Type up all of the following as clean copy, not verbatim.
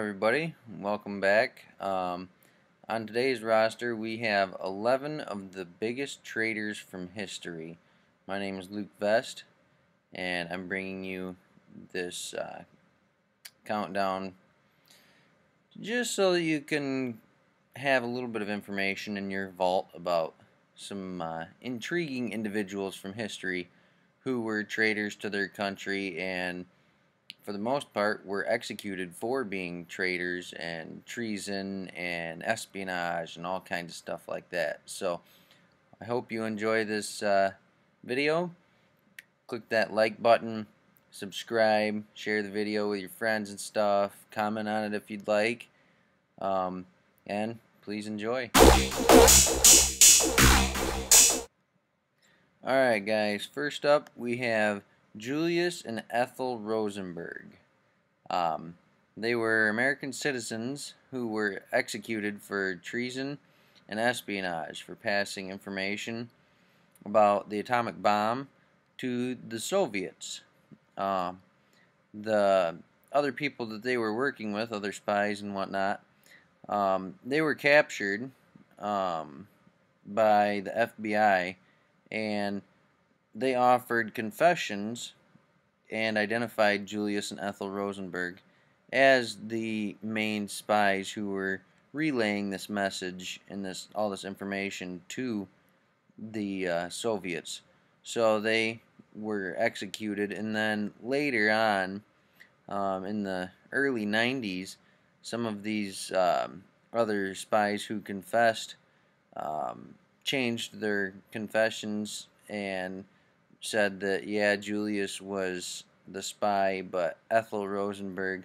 everybody, welcome back. On today's roster we have 11 of the biggest traitors from history. My name is Luke Vest and I'm bringing you this countdown just so that you can have a little bit of information in your vault about some intriguing individuals from history who were traitors to their country and for the most part were executed for being traitors and treason and espionage and all kinds of stuff like that. So I hope you enjoy this video. Click that like button, subscribe, share the video with your friends and stuff, comment on it if you'd like, and please enjoy. Alright guys, first up we have Julius and Ethel Rosenberg. They were American citizens who were executed for treason and espionage for passing information about the atomic bomb to the Soviets. The other people that they were working with, other spies and whatnot, they were captured by the FBI, and they offered confessions and identified Julius and Ethel Rosenberg as the main spies who were relaying this message and all this information to the Soviets. So they were executed, and then later on, in the early 90s, some of these other spies who confessed changed their confessions and said that, yeah, Julius was the spy, but Ethel Rosenberg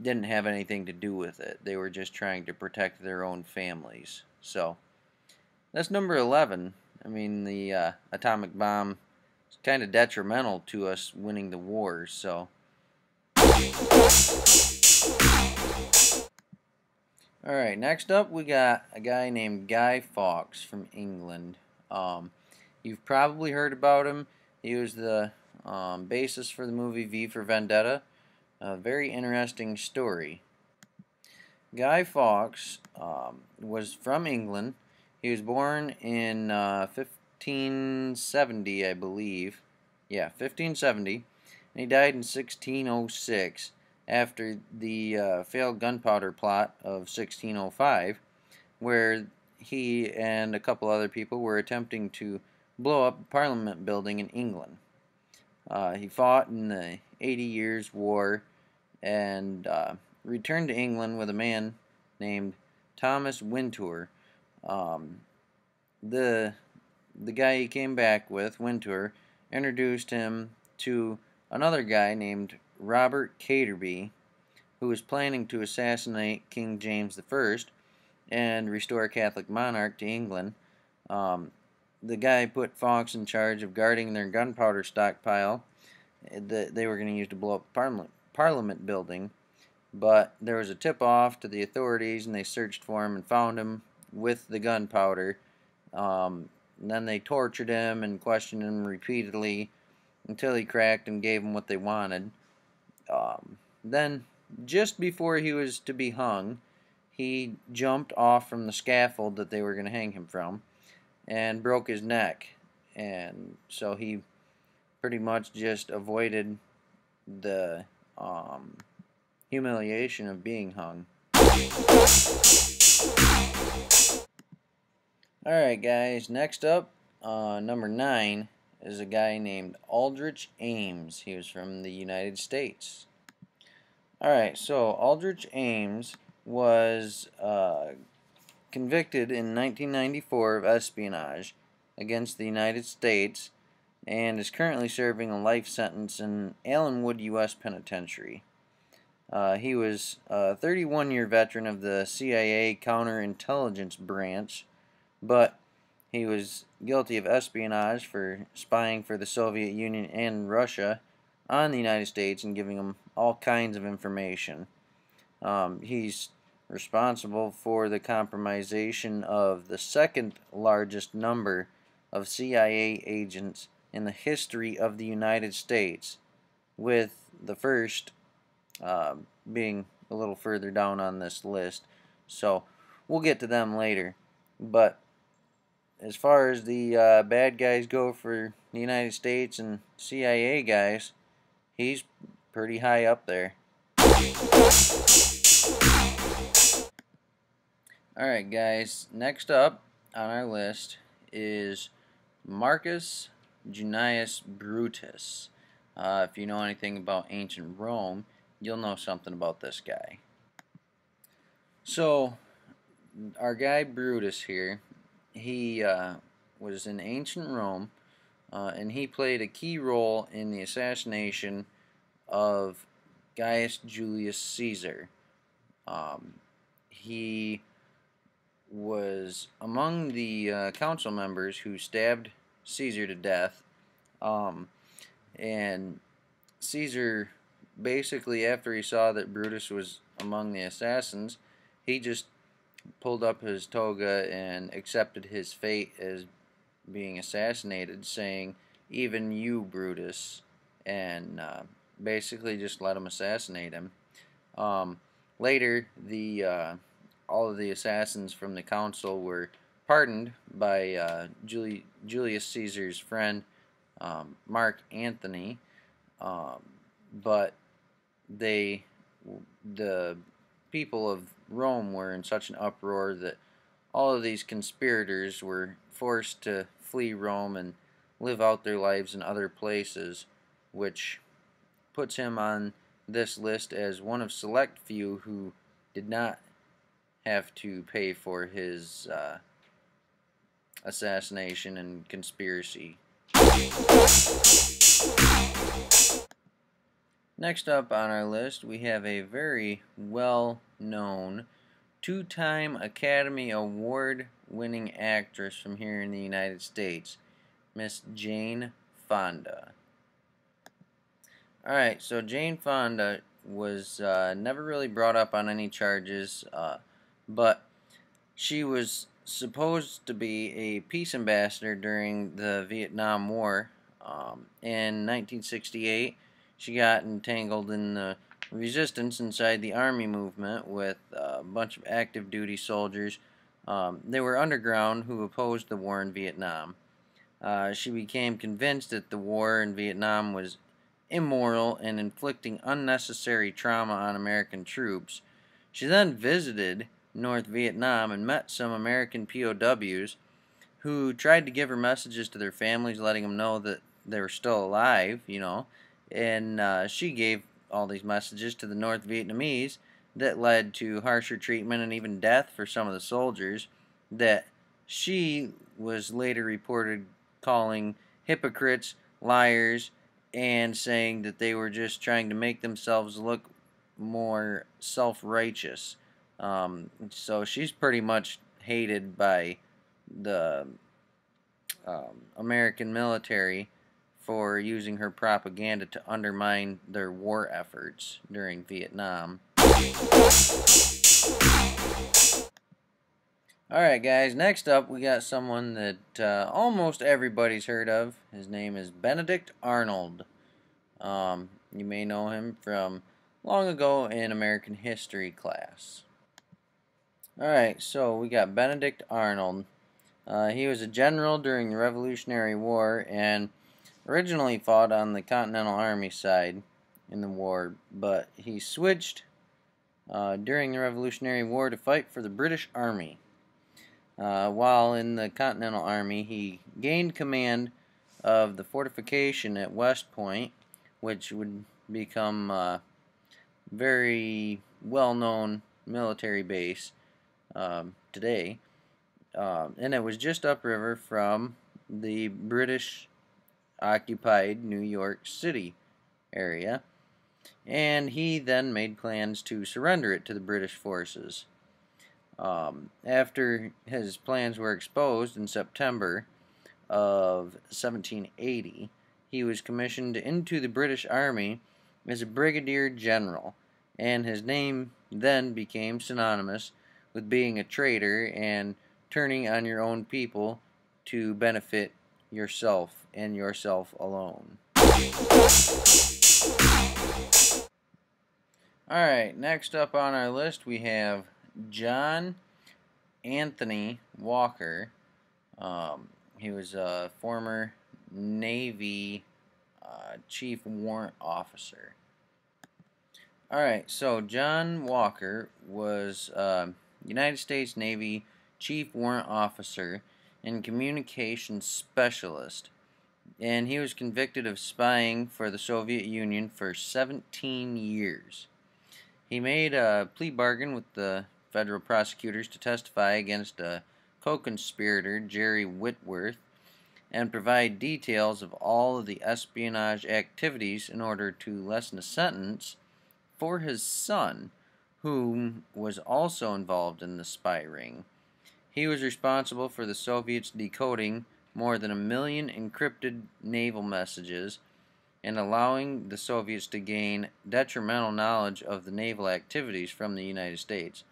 didn't have anything to do with it. They were just trying to protect their own families. So that's number 11. I mean, the atomic bomb is kind of detrimental to us winning the war, so. Alright, next up we got a guy named Guy Fawks from England. You've probably heard about him. He was the basis for the movie V for Vendetta. A very interesting story. Guy Fawks was from England. He was born in 1570, I believe. Yeah, 1570. And he died in 1606 after the failed gunpowder plot of 1605, where he and a couple other people were attempting to blow up a Parliament building in England. He fought in the 80 Years' War and returned to England with a man named Thomas Wintour. The guy he came back with, Wintour, introduced him to another guy named Robert Caterby, who was planning to assassinate King James I and restore a Catholic monarch to England. The guy put Fawks in charge of guarding their gunpowder stockpile that they were going to use to blow up the Parliament building. But there was a tip-off to the authorities, and they searched for him and found him with the gunpowder. And then they tortured him and questioned him repeatedly until he cracked and gave them what they wanted. Then, just before he was to be hung, he jumped off from the scaffold that they were going to hang him from and broke his neck. And so he pretty much just avoided the humiliation of being hung. Alright guys, next up, number 9 is a guy named Aldrich Ames. He was from the United States. Alright, so Aldrich Ames was convicted in 1994 of espionage against the United States and is currently serving a life sentence in Allenwood, U.S. Penitentiary. He was a 31-year veteran of the CIA counterintelligence branch, but he was guilty of espionage for spying for the Soviet Union and Russia on the United States and giving them all kinds of information. He's responsible for the compromisation of the second largest number of CIA agents in the history of the United States, with the first being a little further down on this list. So we'll get to them later. But as far as the bad guys go for the United States and CIA guys, he's pretty high up there. Alright guys, next up on our list is Marcus Junius Brutus. If you know anything about ancient Rome, you'll know something about this guy. So, our guy Brutus here, he was in ancient Rome, and he played a key role in the assassination of Gaius Julius Caesar. He was among the council members who stabbed Caesar to death, and Caesar, basically after he saw that Brutus was among the assassins, he just pulled up his toga and accepted his fate as being assassinated, saying, "Even you, Brutus," and basically just let him assassinate him. Later, all of the assassins from the council were pardoned by Julius Caesar's friend, Mark Antony, but the people of Rome were in such an uproar that all of these conspirators were forced to flee Rome and live out their lives in other places, which puts him on this list as one of select few who did not have to pay for his assassination and conspiracy. Next up on our list, we have a very well-known two-time Academy Award-winning actress from here in the United States, Miss Jane Fonda. Alright, so Jane Fonda was never really brought up on any charges, but she was supposed to be a peace ambassador during the Vietnam War. In 1968, she got entangled in the resistance inside the army movement with a bunch of active duty soldiers. They were underground who opposed the war in Vietnam. She became convinced that the war in Vietnam was immoral and inflicting unnecessary trauma on American troops. She then visited North Vietnam and met some American POWs who tried to give her messages to their families, letting them know that they were still alive, you know, and she gave all these messages to the North Vietnamese that led to harsher treatment and even death for some of the soldiers that she was later reported calling hypocrites, liars, and saying that they were just trying to make themselves look more self-righteous. So she's pretty much hated by the American military for using her propaganda to undermine their war efforts during Vietnam. Alright guys, next up we got someone that almost everybody's heard of. His name is Benedict Arnold. You may know him from long ago in American history class. Alright, so we got Benedict Arnold. He was a general during the Revolutionary War and originally fought on the Continental Army side in the war, but he switched during the Revolutionary War to fight for the British Army. While in the Continental Army, he gained command of the fortification at West Point, which would become a very well-known military base today. And it was just upriver from the British-occupied New York City area. And he then made plans to surrender it to the British forces. After his plans were exposed in September of 1780, he was commissioned into the British Army as a brigadier general, and his name then became synonymous with being a traitor and turning on your own people to benefit yourself and yourself alone. Alright, next up on our list we have John Anthony Walker. He was a former Navy Chief Warrant Officer. Alright, so John Walker was United States Navy Chief Warrant Officer and Communications Specialist, and he was convicted of spying for the Soviet Union for 17 years. He made a plea bargain with the federal prosecutors to testify against a co-conspirator, Jerry Whitworth, and provide details of all of the espionage activities in order to lessen the sentence for his son, whom was also involved in the spy ring. He was responsible for the Soviets decoding more than 1 million encrypted naval messages and allowing the Soviets to gain detrimental knowledge of the naval activities from the United States.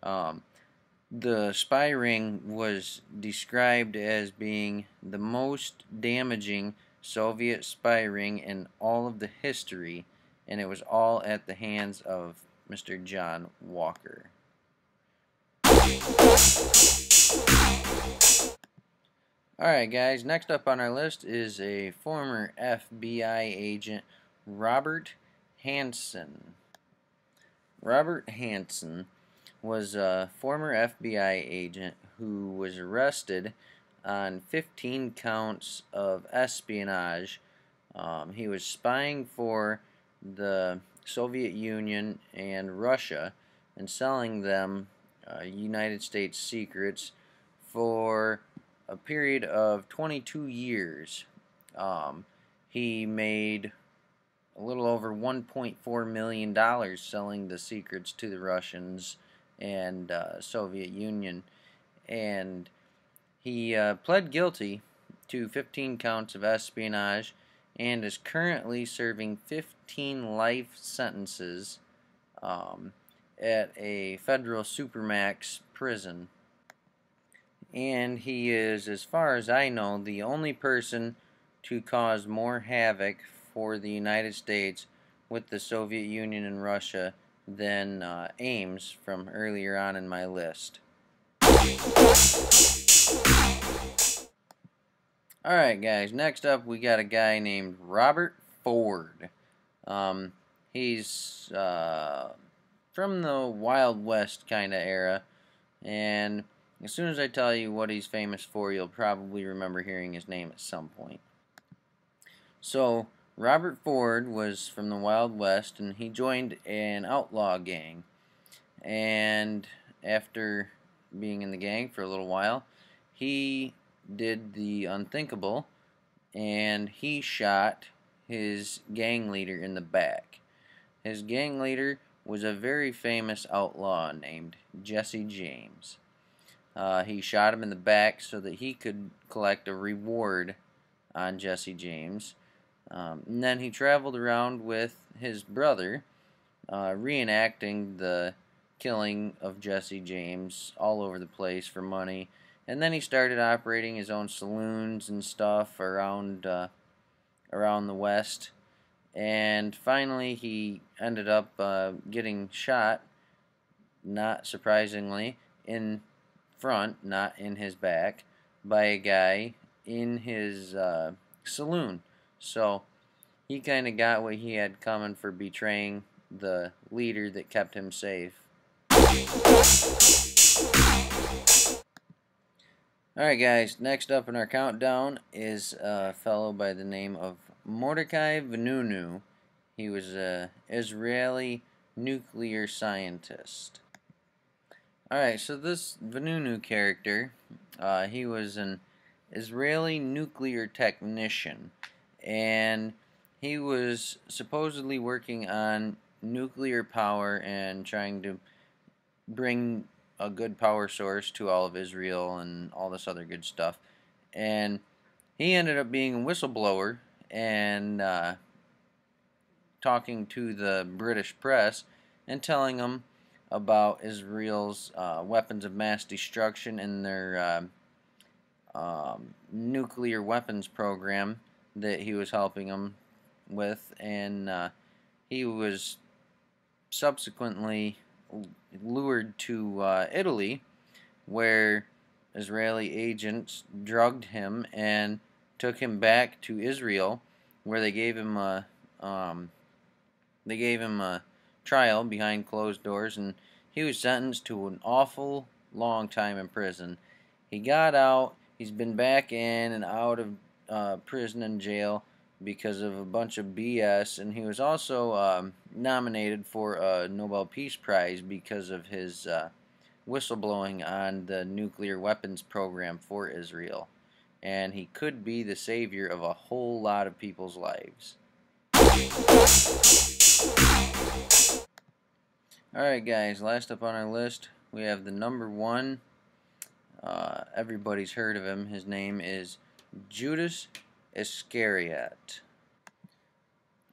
The spy ring was described as being the most damaging Soviet spy ring in all of the history, and it was all at the hands of Mr. John Walker. Alright guys, next up on our list is a former FBI agent, Robert Hanssen. Robert Hanssen was a former FBI agent who was arrested on 15 counts of espionage. He was spying for the Soviet Union and Russia and selling them United States secrets for a period of 22 years. He made a little over $1.4 million selling the secrets to the Russians and Soviet Union, and he pled guilty to 15 counts of espionage and is currently serving 15 life sentences at a federal supermax prison. And he is, as far as I know, the only person to cause more havoc for the United States with the Soviet Union and Russia than Ames from earlier on in my list. Alright guys, next up we got a guy named Robert Ford. He's from the Wild West kind of era, and as soon as I tell you what he's famous for, you'll probably remember hearing his name at some point. So, Robert Ford was from the Wild West, and he joined an outlaw gang. And after being in the gang for a little while, he did the unthinkable, and he shot his gang leader in the back. His gang leader was a very famous outlaw named Jesse James. He shot him in the back so that he could collect a reward on Jesse James. And then he traveled around with his brother, reenacting the killing of Jesse James all over the place for money. And then he started operating his own saloons and stuff around the West. And finally he ended up getting shot, not surprisingly, in front, not in his back, by a guy in his saloon. So he kind of got what he had coming for betraying the leader that kept him safe. Alright guys, next up in our countdown is a fellow by the name of Mordecai Vanunu. He was an Israeli nuclear scientist. Alright, so this Vanunu character, he was an Israeli nuclear technician, and he was supposedly working on nuclear power and trying to bring a good power source to all of Israel and all this other good stuff. And he ended up being a whistleblower and talking to the British press and telling them about Israel's weapons of mass destruction and their nuclear weapons program that he was helping them with, and he was subsequently lured to Italy, where Israeli agents drugged him and took him back to Israel, where um, they gave him a trial behind closed doors, and he was sentenced to an awful long time in prison. He got out. He's been back in and out of prison and jail because of a bunch of BS, and he was also nominated for a Nobel Peace Prize because of his whistleblowing on the nuclear weapons program for Israel. And he could be the savior of a whole lot of people's lives. Alright guys, last up on our list we have the number one. Everybody's heard of him. His name is Judas Iscariot.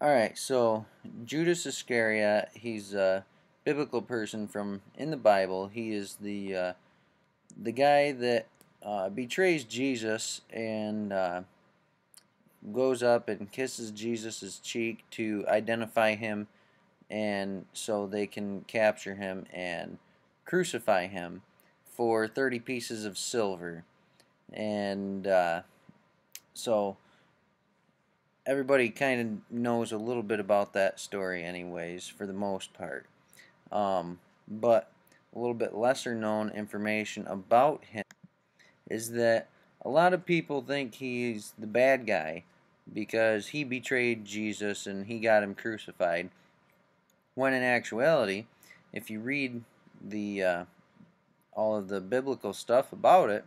Alright, so Judas Iscariot, he's a biblical person from in the Bible. He is the guy that betrays Jesus and goes up and kisses Jesus' cheek to identify him, and so they can capture him and crucify him for 30 pieces of silver. And so everybody kind of knows a little bit about that story anyways, for the most part. But a little bit lesser known information about him is that a lot of people think he's the bad guy because he betrayed Jesus and he got him crucified, when in actuality, if you read the all of the biblical stuff about it,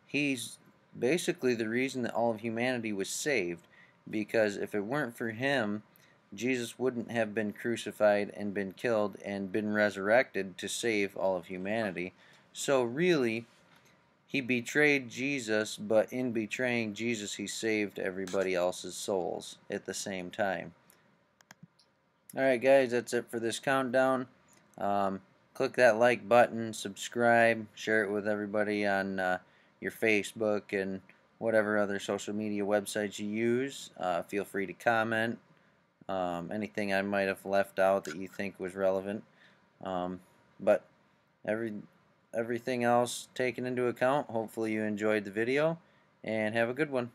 he's basically the reason that all of humanity was saved, because if it weren't for him, Jesus wouldn't have been crucified and been killed and been resurrected to save all of humanity. So really, he betrayed Jesus, but in betraying Jesus, he saved everybody else's souls at the same time. Alright guys, that's it for this countdown. Click that like button, subscribe, share it with everybody on your Facebook and whatever other social media websites you use. Feel free to comment anything I might have left out that you think was relevant. But everything else taken into account, hopefully you enjoyed the video, and have a good one.